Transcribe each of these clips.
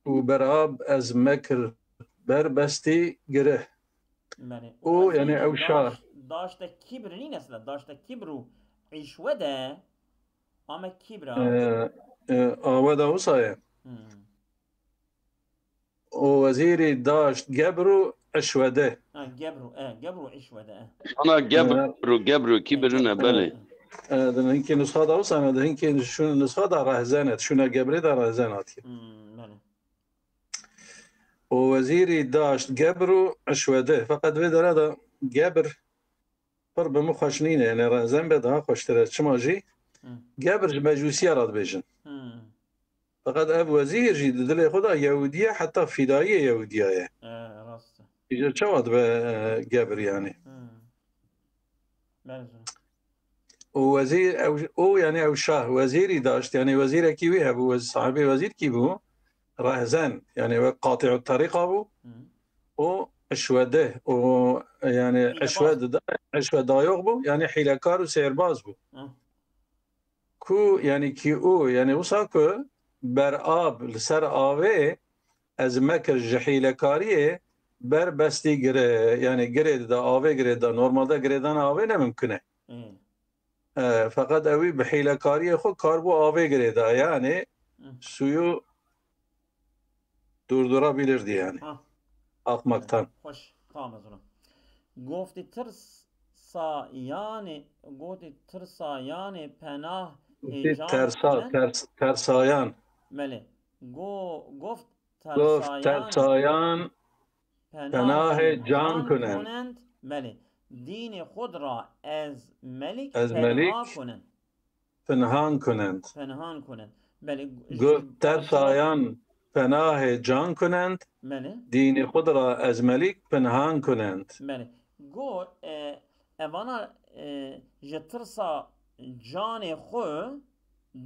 وبراب از مكر بربستي گره او يعني او شاه داشت كبر نين اصلا داشت كبرو عشوده اما كبرا آوده وصايا ووزيري داشت جبرو عشوده جبرو عشوده انا جبرو كبرنا بله ده هنكي نسخة دا وصانا ده هنكي شون نسخة دا رهزانت شون جبري دا رهزانات ووزيري داشت جبرو عشوده فقط في هذا جبر قرب مخشنين يعني رهزان بدها خوشترت شماجي جبر مجوسية راد بيجن فقط اب وزير جي دل خدا يهودية حتى فدائية يهودية راسته يجي شواد بجبر يعني ووزير او يعني او شاه وزيري داشت يعني وزير كيوي ابو صاحبي وزير كيبو رهزان يعني قاطع الطريق ابو او اشوده او يعني اشوده يغبو يعني حيلكار وسيرباز بو كو يعني كي او يعني وساكو برآب لسر آوه از مکر جحیل کاریه بر بستی گره یعنی گره دا آوه گره دا نورمال دا گره دان آوه نممکنه فقط اوی بحیل کاریه خود کار بو آوه گره دا یعنی سویو دور bilirdi yani akmaktan. Hoş tamam o zaman. Gofti tırsa yani penah tersayan. Mele. Goft tersayan penah can kunend. Mele. Dini khudra ez melik penhan kunend. Mele. Goft tersayan penah can kunend. Dini khudra ez melik penhan kunend. Mele. Go evana jetirsa canê xwe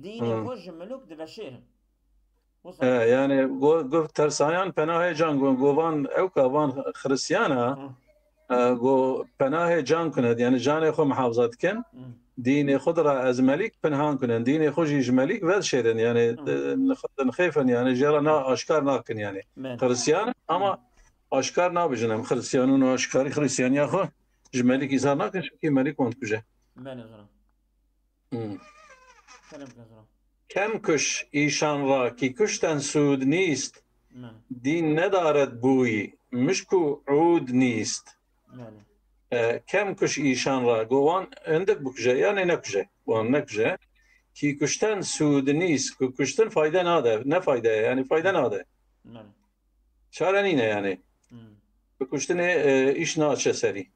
dînê xwe ji milûk diveşêrin. Yani gov tersayan penahê can govan evka van Hristiyana go penahê can kunet yani canê xwe muhafazat dikin dînê xwe ra ez melik pinhan kunin dînê xwe jî ji melik vedşêrin yani nixêfin yani jêra aşkar nakin yani Hristiyan ama aşkar nabijin em Hristiyanûn aşkarî Hristiyaniya xwe ji melik îzar nakin çünkü melik wan dikuje. Kem kuş işan ra ki kuşten sud nist din nedaret buyi mişku ud nist kem kuş işan ra govan endek bukuje yani ne kuje wan ne kuje ki kuşten sud nist kuşten fayda nade ne fayda yani fayda nade çarenine yani kuşten iş naçe seri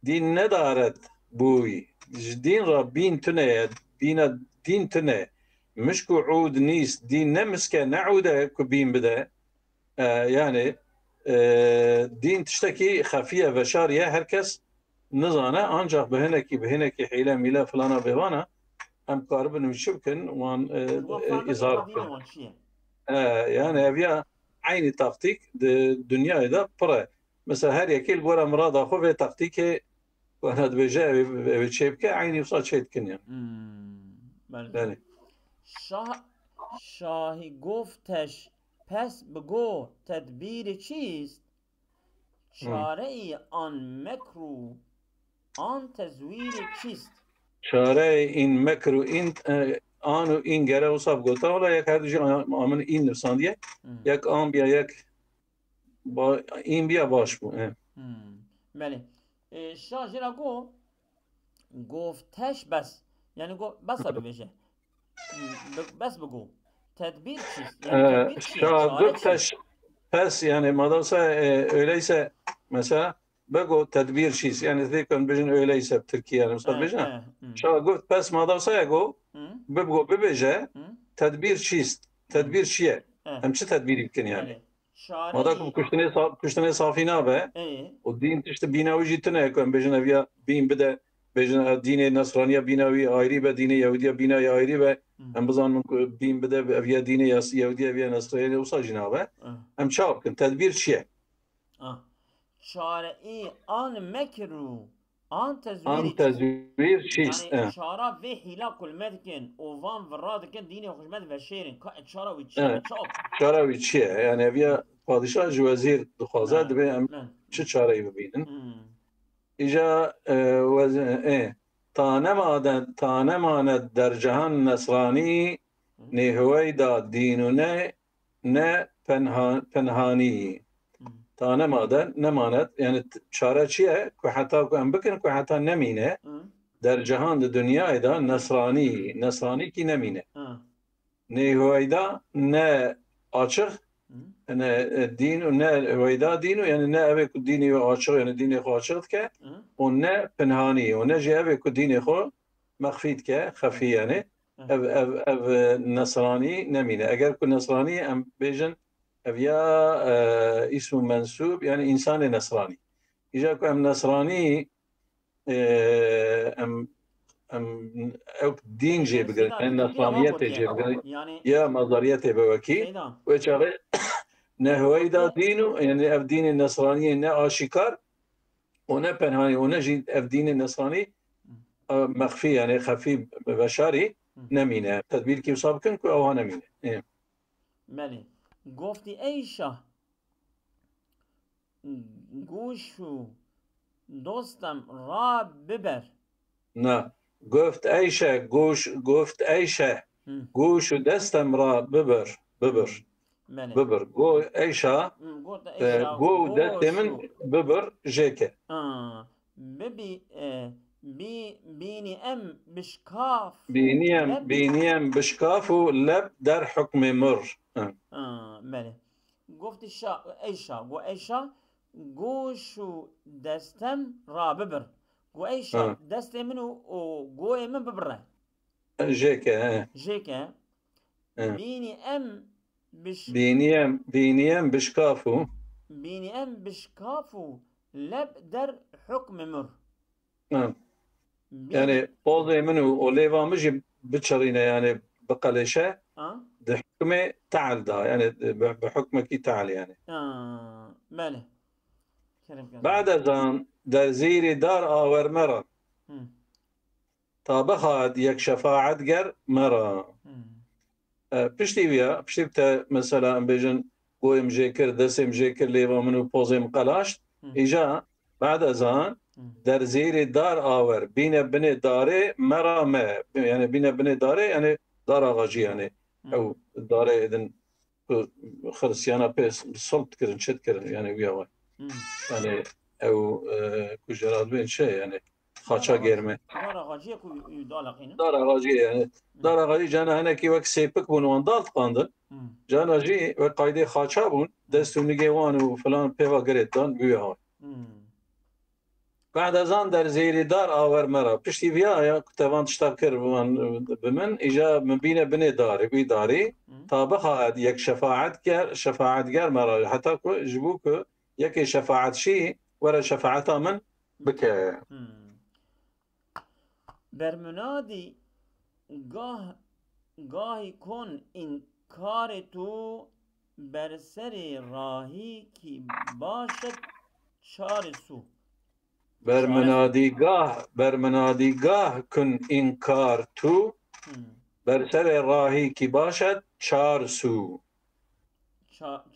din nedaret buyi din ra bin tüne bina din tüne مش قعود نيس دين نمسكه نعوده كبين بدا يعني دين تشتكي خفيه بشاريه هركس نظانه انجح بهنكي حيله ميلا فلانا بيوانا ام قاربن وشبكن وان ازار يعني ابيا عيني تكتيك الدنيا ده برا مثلا هر يكيل بورا مراد اخو في تكتيك وانا بجا بشبكه عيني وصل شيء كنيا بله شاهی گفتش پس بگو تدبیر چیست چاره ای آن مکرو آن تزویر چیست چاره این مکرو این آن و این گره و صاف گلتا ولی یک هر دوشی آمن این نفساندیه یک آن بیا یک این بیا باش بو بله شاه جرا گفتش بس یعنی بس بشه بس بگو tedbir çiz. Pes yani madalsa öyleyse mesela bego tedbir çiz. Yani tekrar bejin öyleyse Türkiye yani mesela bejin. Şagut pes madalsa ya go bego bebeje tedbir çiz. Tedbir şiye. Hemçi tedbir imkan yani. Madalsa kuştane safina be. O din işte binavi jitne yakın bejin evya bin bide bejin dine Nasraniye binavi ayrı be dine Yahudiye binavi ayrı be em bizanın bin bide evya dine Yahudiye evya Nasraniye olsa jinabe em çabuk tedbir çiye çare an mekru آن تزویری آن تزویر چیست؟ یعنی چارا وی حیلا کلمت کن و وان وراد کن دینی خوشمت و شیرین که چارا وی چیه؟ چارا وی چیه؟ یعنی اویا پادشاه جو وزیر دخوازه دبی ام چه چاره ببینن؟ ایجا تا نماند در جهان نصرانی نه هویدا دین و نه پنهانی. تا نماند یعنی چاره چیه؟ که حتی که ام بکن که حتی نمینه در جهان دنیا ایدا نصرانی کی نمینه. نه هویدا نه آچر نه دین و نه هویدا دینو یعنی نه اوه که دینی و آچر یعنی دینی خو آچرد که و نه پنهانی و نه جه اوه که دینی خو مخفید که خفی یعنی او نصرانی نمینه. اگر که نصرانی ام بیجن اویا اسم منصوب یعنی انسان نصرانی. ایجا که ام نصرانی ام دین جه بگرن نصرانیت جه بگرن یا مظاریت بوکی و چاقه نه هویدا دینو یعنی اف دین نصرانی نه آشکار و نه پنهانی و نه اف دین نصرانی مخفی یعنی خفی بشاری نمینه. تدبیر کی حساب کن که اوها نمینه. بله گفتی ایشا گوشو دوستم را ببر. نه گفت ایشه گفت ایشه گوش و دستم را ببر ببر گو ایشه گو دست من ببر جیکه بینی ام بشکاف بینیم بشکاف و لب در حکم مر. بله گفت ایشا گو ایشا گوش و دستم را ببر گو ایشا دست منو و گوی من ببره جيكا بینیم بشکافو لب در حکم مر. يعني بوضي منو وليفا مجي بتشرينا يعني بقليشه ده حكمه تعال ده يعني بحكمك تعال يعني بله بعد ذان در زیر دار آور مرا تا بخواد یک شفاعت گر مرا. پشتی بتا مثلا بیجن گویم جیکر دستم جیکر لیوا منو پوزیم قلاشت ایجا بعد ازان در زیر دار آور بینه بنه داره مرا ما یعنی بینه بنه داره یعنی دار آغاجی یعنی او داره ایدن خرسیانا پیس سلط کرن چد کرن یعنی بیاوان یعنی او کجراد بین چه یعنی خاچا گرمه دار آغاجی یعنی دار آغاجی جانا هنه که وقت سیپک بون وان دالت قاندن جانا جی و قایده خاچا بون دستو نگیوان و فلان پیوا گرید دان بیاوان. بعد از آن در زیر دار آور مرا پشتی بیا یا کتوان تشتاب کر بمن ایجا مبینه بنه داری بی داری تا بخواهد یک شفاعتگر مرا حتی که جبو که یکی شفاعت شی ورا شفاعتا من بکه. برمنادی گاهی کن انکار تو بر سر راهی کی باشد چار سو. برمنادیگاه کن انکار تو بر سر راهی کی باشد چار سو.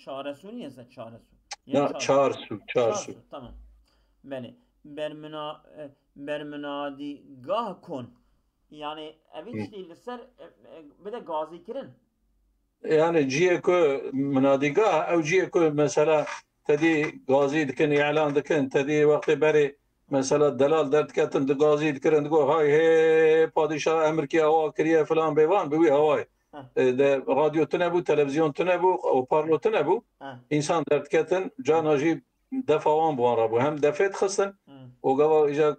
چار سو نیست چار سو نه چار سو تمام. بله برمنادیگاه کن یعنی اویچ دیل سر بده گازی کرن یعنی جیه که منادیگاه او جیه که مثلا تدی گازی دکن اعلان دکن تدی وقت بری مثلا دلال درد کتن دگازی دکرن دگو های پادشاه امریکی هوا کریه فلان بیوان بوی هوای رادیو تنبو تلویزیون تنبو و پارلو تنبو انسان درد کتن جاناجی دفعوان بوان رابو هم دفعت خستن و قوا ایجا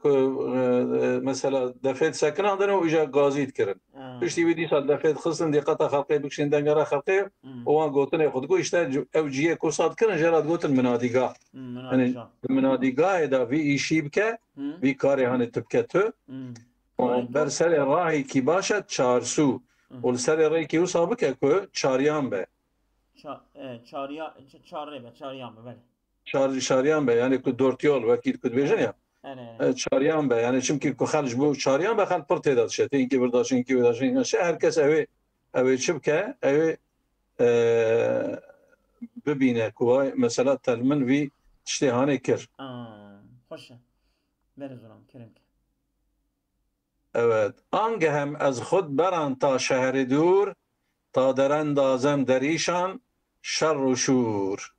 مثلا دفعت سکنان دنو ایجا گازید کرن پشتی ویدی سال دفعت خستن دیقتا خلقی بکشین دنگره خلقی وان گوتن خود گو اشتا او جیه کساد کرن جراد گوتن منادیگاه منادیگاه دا وی ایشی بکه وی کاری هانه تبکه تو بر سر راهی کی باشد چارسو و سر راهی کی اوسا بکه که چاریان به چاریان به بله شاریان به یعنی که دورتیول وکیل کد بیجن یا çaryan be yani çünkü ku xelj bu çaryan be xel pır têda dişe tênkî birdaşîn kî birdaşîn şey herkes ev çibke ev bibîne ku vay mesela telmin vî tiştê hanê kir. Hoş. Beri zoran kerim. Evet. Angehem ez xud beran ta şehri dur ta derendazem derîşan şer û şûr.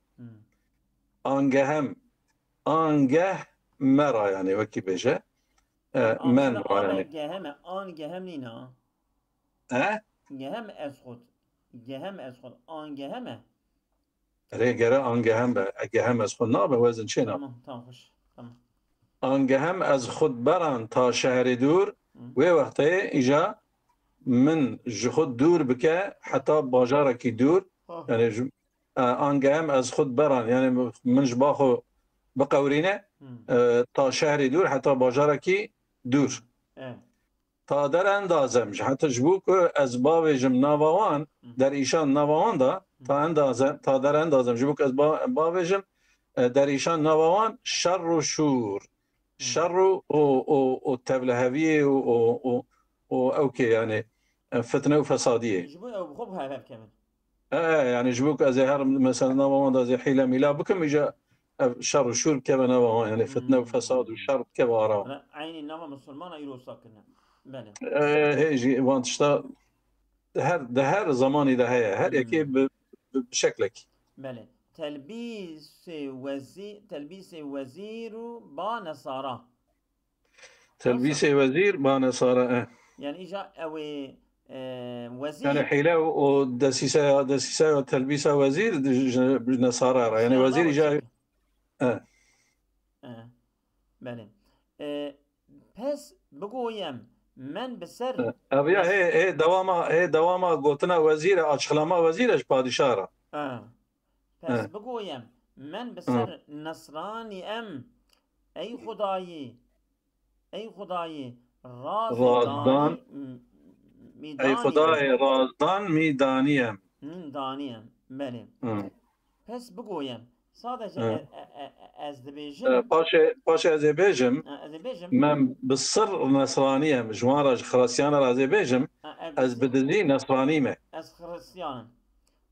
Angehem angeh mera yani vekî bêje men yani. Geheme an gehem nîna. Gehem ez xud. Gehem ez xud an geheme. Gere angehem be gehem ez xud nabe wezin çê nabe. Tamam hoş. Tamam. Angehem ez xud beran ta şehri dur wê wextê îja min ji xud dûr bike heta bajarekî dûr yani angehem ez xud beran yani min ji baxwe biqewrîne ta şehrê dûr heta bajarekî dûr. Ta derendazem heta ji bo ku ez bavêjim nava wan derîşan nava wan da ta derendazem ji bo ku ez bavêjim derîşan nava wan şer û şûr. Şer û tevliheviyê û ew yani fitne û fesadiyê. Ji bo ew bi xwe bihevkevin. Yani ji bo ku ez ê her mesela nava wan da ez ê hîle mîla bikim îja şer û şûr bikeve nava wan yani fitne û fesad û şer bikeve ara wan. Aynî nava Müslümana îro sakine. Bele. Jî wan tişta di her zamanî de heye her yekê bi şeklek. Bele. Telbîsê wezîr ba nesara. Telbîsê wezîr ba nesara. Yani îja ew wezîr. Yani hîle û desîsaya telbîsa wezîr ji nesara ra. Yani wezîr îja Bele. Pes bigoyem men bi ser Eviya hê dewama gotina wezîr e açıklama wezîr ji padîşah ra. Pes bigoyem men bi ser nesranî em ey Xudayê razdan Ey Xudayê razdan mî daniyem. Daniyem. Bele. Pes bigoyem sadece ez dibêjim paşê ez ê bêjim men bi sir nesraniyem ji wan re ji xristiyana re ez ê bêjim ez bi dilî nesranî me. Ez xristiyanım.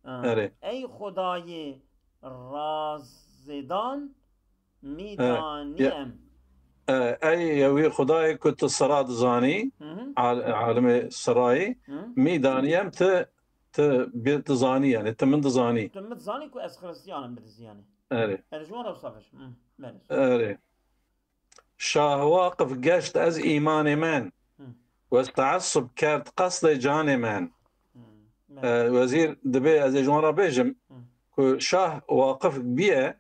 Erê. Ey Xudayê razdan mî daniyem. Ey wî Xudayê ku tu sira dizanî alimê sirayê mî daniyem tu dizanî yani tu min dizanî. Tu min dizanî ku ez xristiyanım bidizî yani. Erê. Ez ji wan re wisa veş. Erê. Şah waqif geşt ez îmanê men westeessub kerd qesdê canê men. Wezîr dibe ez ê ji wan re bêjim ku şah waqif biye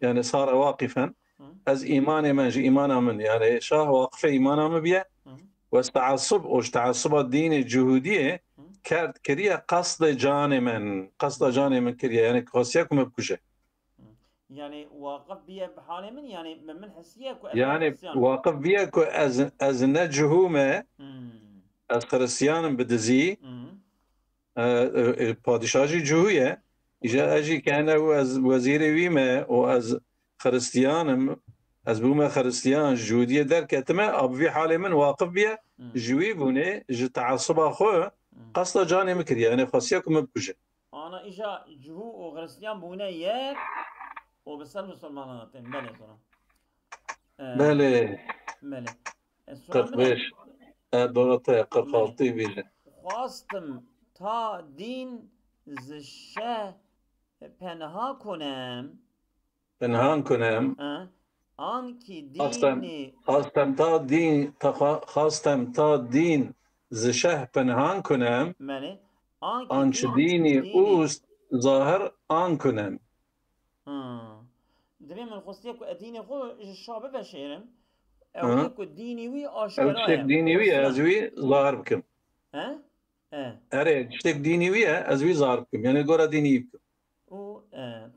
yani sar waqîfen ez îmanê men ji îmana min yani şah waqifê îmana min biye westeessub û ji teessüba dînê cihûdiyê kiriye qesdê canê min. Qesda canê min kiriye yani xwestiye ku me bikuje. Yani vakıf biye halê min yani min hisiye ku yani vakıf biye ku ez ne cihûme ez xristiyanım bi dizî padîşah jî cihûye îja ez jî kene ez wezîrê wî me û ez xristiyanım ez bûme xristiyan ji cihûdiyê derketime ab vî halê min vakıf biye ji wî bûnê ji teessüba xwe qesda canê min kiriye yani xwestiye ku me bikuje. Ana îja cihû û xristiyan bûne yek o beser Müslümanlar tem bele sonra. Bele. 45. Donata 46 bile. Xwastim ta din zişe penha konem. Penhan konem. Anki dini. Xwastem ta din zişe penhan konem. Bele. Anki dini ust zahir an konem. دبي من خصية كو أديني خو الشعب بشيرم أو كو ديني وي أشكرايا أشتك ديني وي أزوي ظاهر بكم أري أشتك ديني وي أزوي ظاهر بكم يعني قرا ديني بكم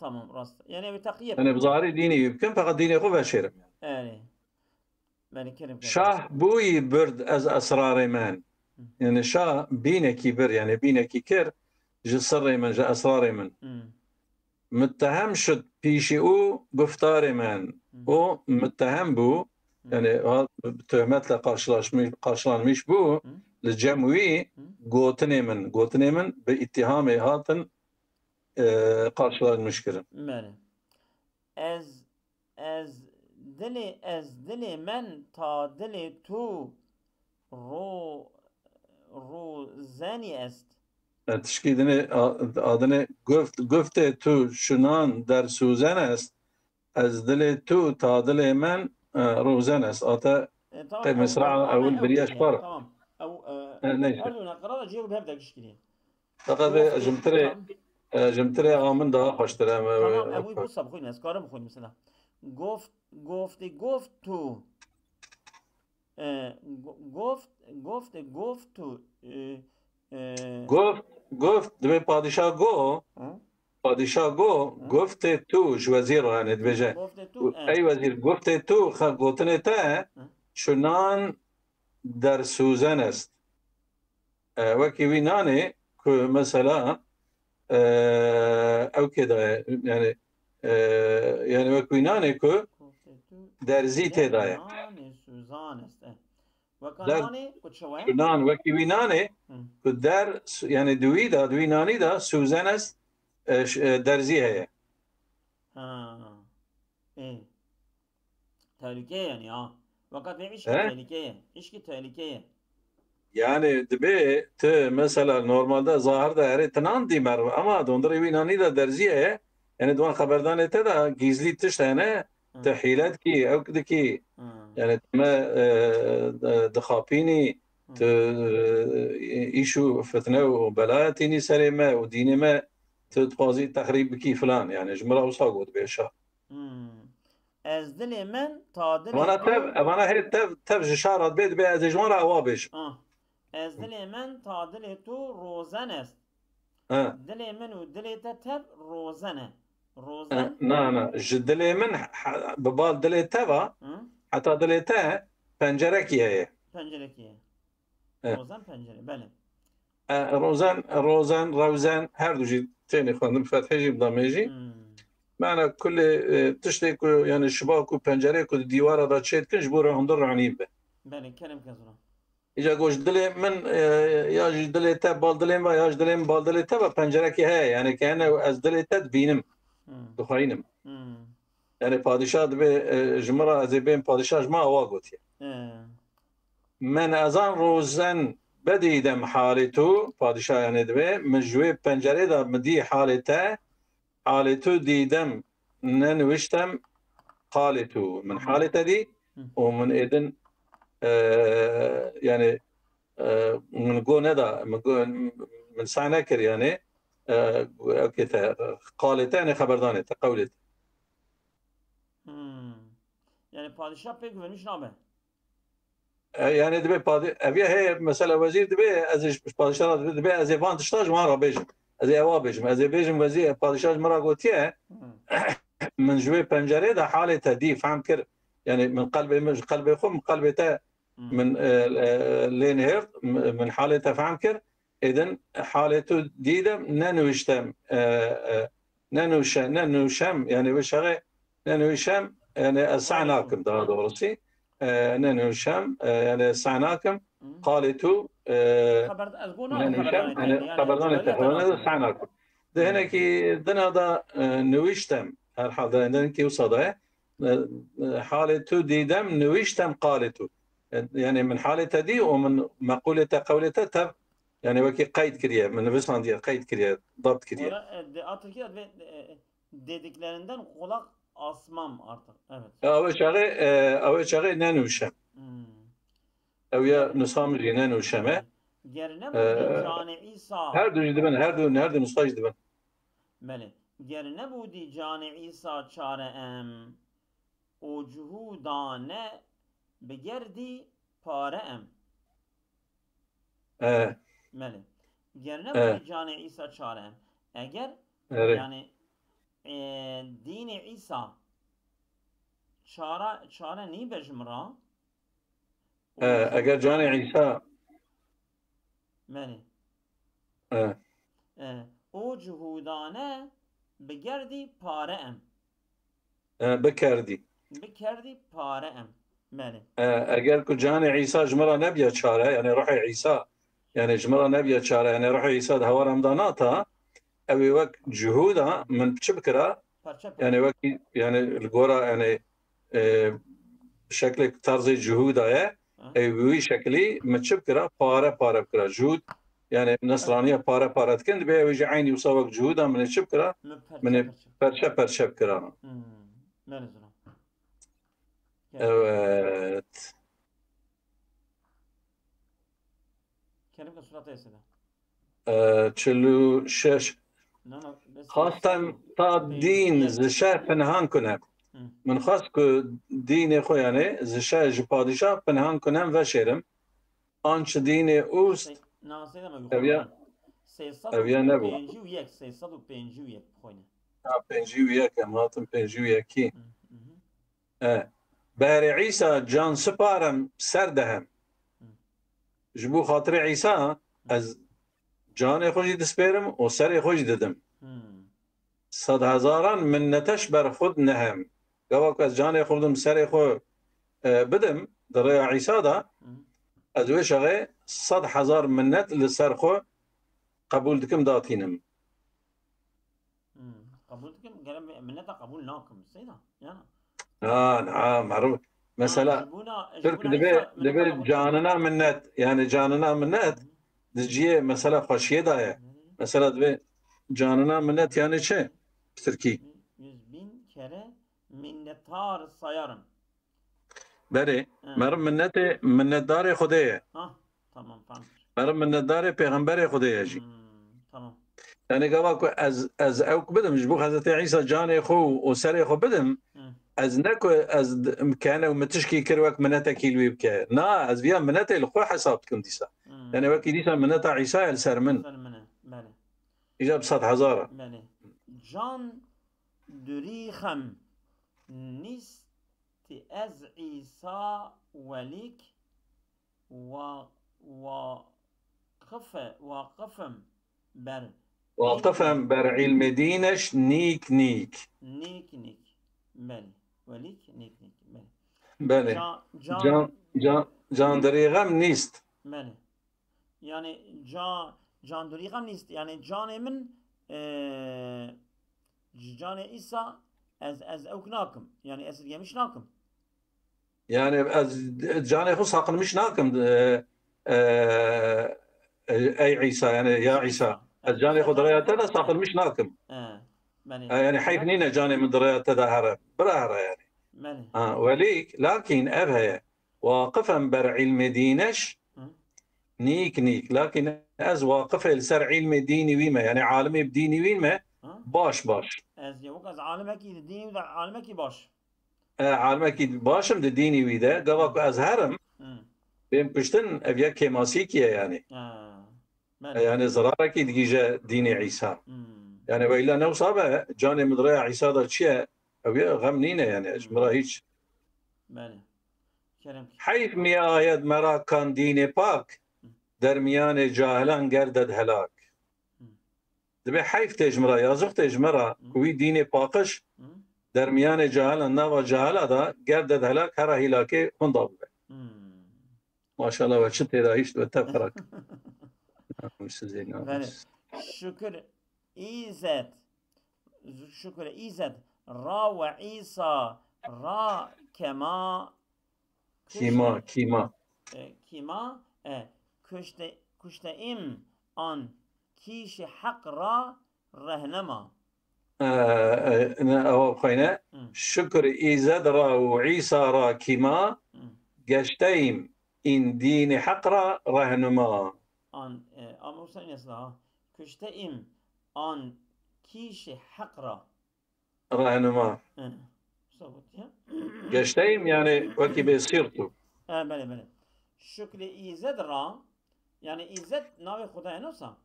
تمام راست يعني بتقييم أنا بظاهري ديني بكم فقط ديني خو بشيرم يعني كريم شاه بوي برد أز أسرار من يعني شاه بينكي بر يعني بينكي كر جسر من جا أسرار من متهم شد پیشی او گفتار من او متهم بو yani töhmetle karşılanmış bu cemvi gotinemin ve ittihamı hatın karşılanmıştır. Ez dili men ta dili tu rozani est. Tişkidini adını güfte tu şunan der suzen est ez dili tu ta dili men rozan est. Ata قد مصرع أول برياش فرق. تمام. أو نيش. أردو نقرأ جيب بهبدأ كشكلي. فقط جمتري آمن ده خشتره. تمام. أبوي بوسا بخوين أسكارم بخوين مثلا. گفت تو. گفت تو. گفت دبی پادشاه گو گفت تو وزیر هاند بجه ای وزیر گفت تو گوتنه تا شنان در سوزن است وکی وینانه که مثلا او كده يعني وکی وینانه که در زیته دایه شنان وکی وینانه که در يعني دوینانی دا سوزن است درزی هي. ايه تهلكية يعني وقت ايش تهلكية ايش تهلكية yani debe te mesela normalde zahirde eri tenan dimer ama dondurı vinani da derziye yani duan haberdan ete da gizli tiştene tehilet ki evkdeki yani me dkhapini te işu fitne ve belayetini serime ve dinime تبازي تخريب بكي فلان يعني جمرة وصاقود بيشا. أزدلي من تعدلي. وانا هي تف جشارة بيت بي از جمرة اوابش. أزدلي من تعدلي تو روزانس. دلي من ودلي تف روزانة. روزان. نا جدلي من ببال دلي تفا حتى دلي تا بنجركي هي. بنجركي. روزان بنجري بله. روزان هر دو جي تاني خواندم فتحي بضاميجي معنى كل تشتي يعني الشباك وبنجره كو ديوارا دا تشيت كنج بورا هندر عنيب بله كلام كذا اجا گوش دلي من يا دلي تا بال دلي ما يا دلي بال دلي تا بنجره كي هي يعني كان از دلي تا بينم دخاينم يعني پادشاه به جمره از بين پادشاه ما واغوت من ازان روزن بدیدم حالتو پادشاه yani دبه مجوی پنجره دا مدی حالتو دیدم ننوشتم حالتو من حالته دي ومن اذن يعني من جو ندا من سعنكر يعني كده قالتاني خبرداني تقولت يعني padişah pek güvenmiş name يعني دبي ابي هي مثلا وزير دبي از بادشاه دبي از فان تشتاج مره بيجم از اوابجم از بيجم وزير بادشاه مره قوتيه من جوي بنجره ده حالته دي فهم كر يعني من قلبي خم قلبي تا من لين هيرت من حالته فهم كر اذن حالته ديدم ننوشتم ننوشم يعني وشغه ننوشم يعني اسعناكم ده دورسي ننوشم يعني سعناكم قالتو خبردان سعناكم ده هنا كي دنا دا نوشتم هر حال ده كي وصده حالتو ديدم نوشتم قالتو يعني من حالته دي ومن مقولته قولته يعني وكي قيد كريه من بسان دي قيد كريه ضبط كريه dediklerinden kulak asmam artık. Evet. Avı çağı nenuşem. Avya nusamri nenuşeme. Gerine bu Cani İsa. Her dünüde ben her nusajdı ben. Bele. Gerine bu Cani İsa çare o cuhudane begerdi pare Bele. Gerine bu Cani İsa çare eğer yani dini İsa çare ni bejmra eğer Cani İsa meni o cuhudane begerdi pare bekerdi pare بله اگر کو جان عیسی جمرا نبیا چاره يعني روح عیسی يعني جمرا نبیا چاره يعني روح عیسی ده هوا رمضاناتا اوي وقت جهودا من بشبكرا يعني وقت يعني الجورا يعني بشكل طرز جهودا اوي شكلي متشبكرا بارا بكرا جهود يعني نصرانيه بارا تكند بي ويجي عيني وصوك جهودا من الشبكرا من برشا بكرا كلمة صورة يسدا تشلو شش خاصة تا دين زشا پنهان کنم من خواست که دین خو یعنی زشا جپادشا پنهان کنم و شیرم آنچه دین اوست اویا نبو پنجی و یک اماتم پنجی و یکی بار عیسی جان سپارم سر دهم جبو خاطر عیسی از جان خوشی دسپیرم و سر خوشی ددم 100,000 منتش بر خود نهم قواك از جان خودم سر خو بدم در عیسی دا از وش غي 100,000 منت لسر خو قبول دكم داتينم قبول دكم قال منت قبول ناكم سيدا يعني نعم معروف مثلا ترك دبي جاننا منت يعني جاننا منت دجيه مثلا خوشيه دايه مثلا دبي جاننا منت يعني چه تركي 100,000 kere minnettar sayarım. بله مرم منتدار خدایه tamam tamam. مرم منتدار پیغمبر خدایه جی tamam. يعني قبل از اوك بدم جبو حضرت عيسى جاني خو وسري خو بدم از نكو از كان ومتشكي كروك منتا كيلوي بك نا از بيا منتا الخو حسابتكم ديسا يعني وكي ديسا منتا عيسى السر من بله اجاب 100,000 بله جان دريخم نست از عيسى وليك وقفم بر وقفم بر علم دينش نيك بله وليك نيك بله جان دريغم نيست بله يعني جان دريغم نيست يعني جان من جان عيسى از اوكناكم يعني از مش ناكم يعني از جان خو ساقن مش ناكم اي عيسى يعني يا عيسى الجاني خو درياتنا ساقن مش ناكم يعني حيفنينا جاني من درياتنا هرب براهرة يعني وليك لكن أبها واقفا بر علم دينش نيك لكن از واقفه لسر علم ديني ويما يعني عالمي بديني ويما باش از يوك از عالمكي الديني ودا عالمكي باش عالمكي باشم د ديني ويدا قواك از هرم بهم كشتن افيا كيماسيكيا يعني يعني زراركي دقيجة ديني عيسى يعني وإلا نوصابة جاني مدرية عيسى دا تشيا افيا غمنينة يعني اجمرا هيج حيث ميا آيات مرا كان ديني باك درميان جاهلان گردد هلاك دبي حيف تجمرا يازق تجمرا كوي ديني باقش درميان جاهلان نوا جاهلا دا گردد هلاك هرا هلاكي هنضاب ما شاء الله وشت تيدا هيش وتفرق شكر إيزد را وعيسى را كما كشتئم آن كيش حق را رهنما أو خينا شكر إيزد را وعيسى را كما قشتيم إن دين حق را رهنما آن أموسن يسلا كشتئم آن كيش حق را رهنما قشتيم يعني وكي بيصيرتو بله شكر إيزد را يعني إيزد ناوي خدای نوسا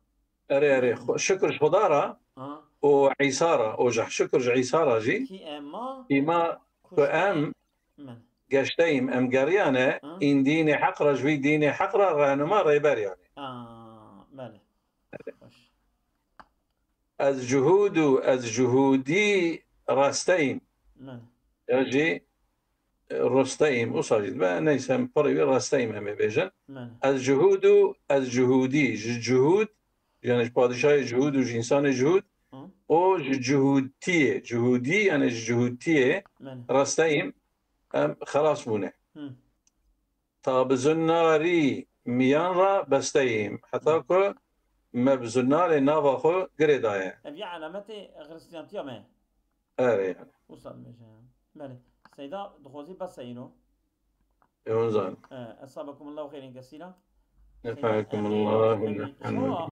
أري شكر خدا را وعيسى را أوجح شكر عيسى را جي كما كأم قشتيم أم قريانة إن ديني حق را جوي ديني حق را رهنما ريبر يعني بله از جهودي راستين يجي رستيم أصاجد بقى نيسم بري رستيم هم بيجن من الجهود الجهودي جهود يعني بادشاهي جهود وإنسان جهود او جهودتيه جهودي يعني جهودتيه من رستيم خلاص بونه هم تابزناري ميانرا بستيم حتى كو مبزناري نافاخو قريدايا أبي علامتي خريستيانتيا ما يعني وصل مجان بله سيدا دخوزي بس إنه يونزان أصابكم الله خير كثيرا نفعكم الله أمي شو